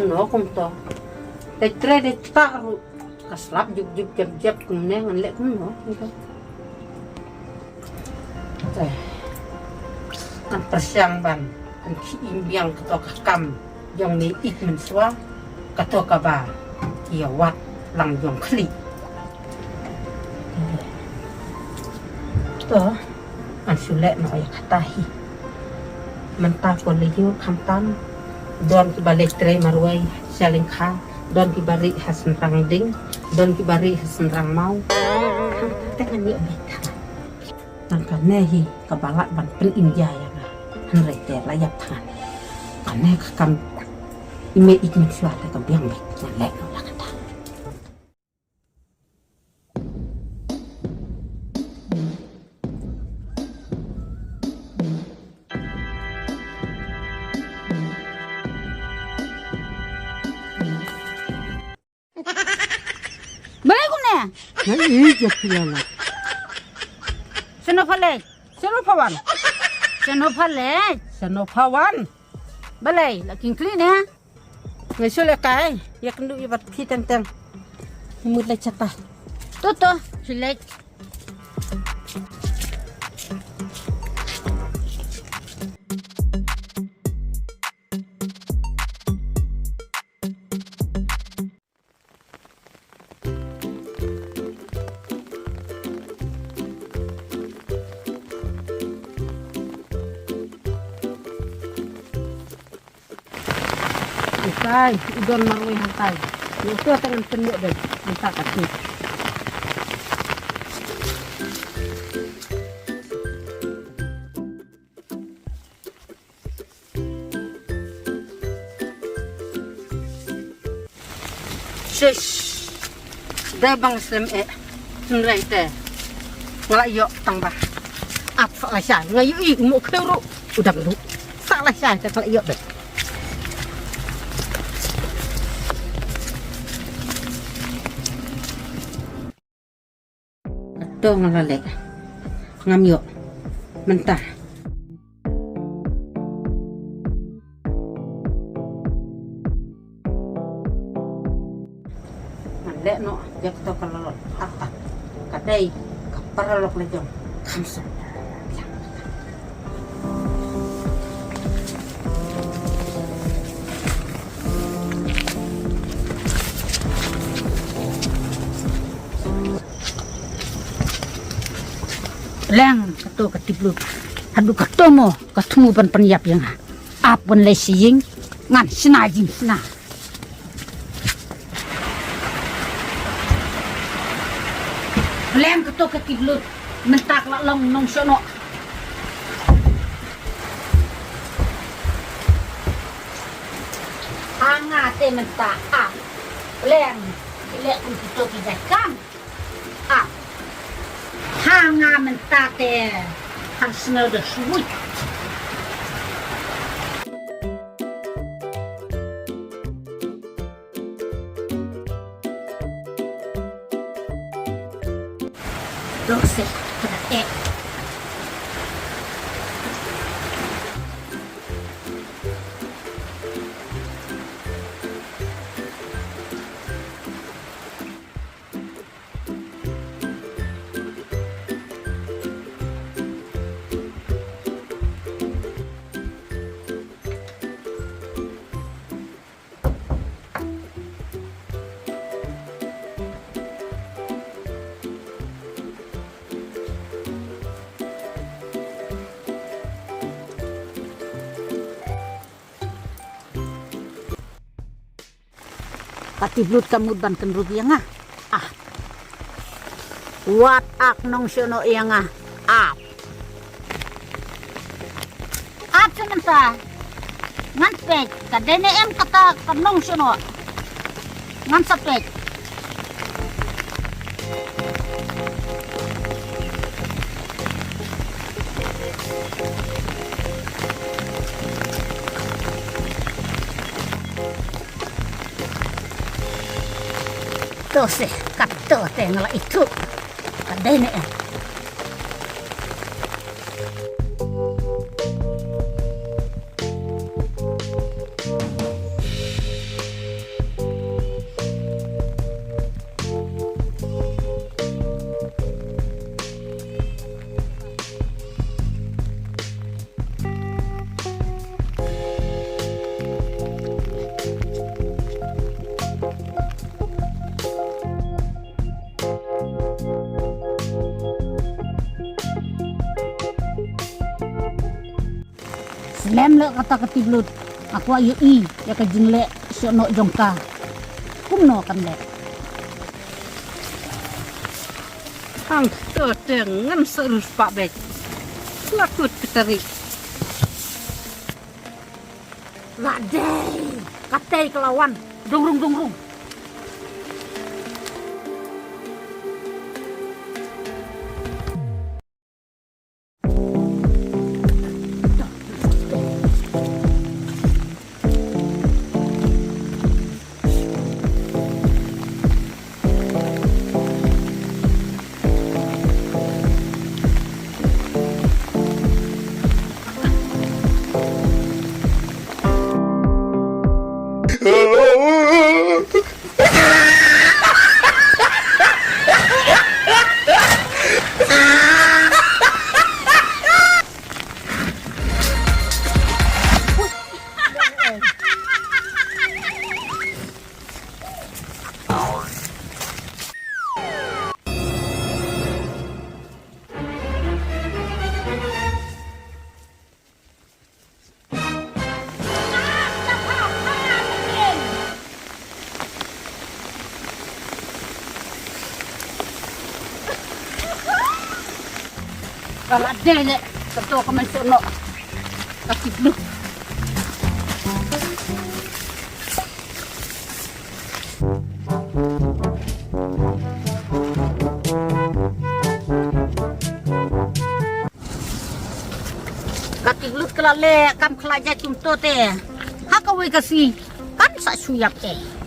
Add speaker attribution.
Speaker 1: no kung to de tre de taru kaslap juk jep kum ne ngan le kum no kan persiamban kan imbiang ketok kam yang ni ik menswa ketok ba ia wat lang yong kli to an sule no ya katahi mentah ko leyo kamtan don ki balik tre marwai saling kha don ki bari hasan rang ding don ki bari hasan rang mau tangan ni beta nan ka nehi ka balat ban pen india ya han rei te layap than ka ne ka kam ime ik min swa ta ka biang bek nan lek no la kata
Speaker 2: Iya pilala.
Speaker 1: Senopale, senopawan. Senopawan. Balai, laking clean ya. Ngesule kai, ya kendu ibat kitenteng. Mut le cata. Toto, silek. Tay, udon marui hantai. Itu tangan penuh deh, minta kaki. Shish, dah bang Islam senrai teh, ngelak yok tangbah. Apa salah saya? Ngayu ik mau keru, udah dulu. Salah saya kalau yok deh. To ngalalek ngam yo mentah ngalek no jak to kalolot apa kadai kaparalok lejong khamsa Leng kato katiblut hadu katomo katemu pan penyap yang apun lesing ngan sinajing sina leng kato katiblut mentak lak long nong sono anga te mentak leng lek kato kijakam hanga mentate harus nada suwit dosa pada Pati blut kamu ban kenrut yang wat ak nong sono yang ap sementara ngan pek kadene em kata kanong sono ngan sapek Tose kato tengala itu kadene
Speaker 2: lem le kata ketiblut aku ayu ya ka jingle sono jongka kumno kan le
Speaker 1: hang dengan serus Pak Bek lakut keteri
Speaker 2: ladei katai kelawan dongrung ladei le ketua kemen sono ketiblut ketiblut kelale kam kelaja cumto te hakawe kasi kan sa suyak te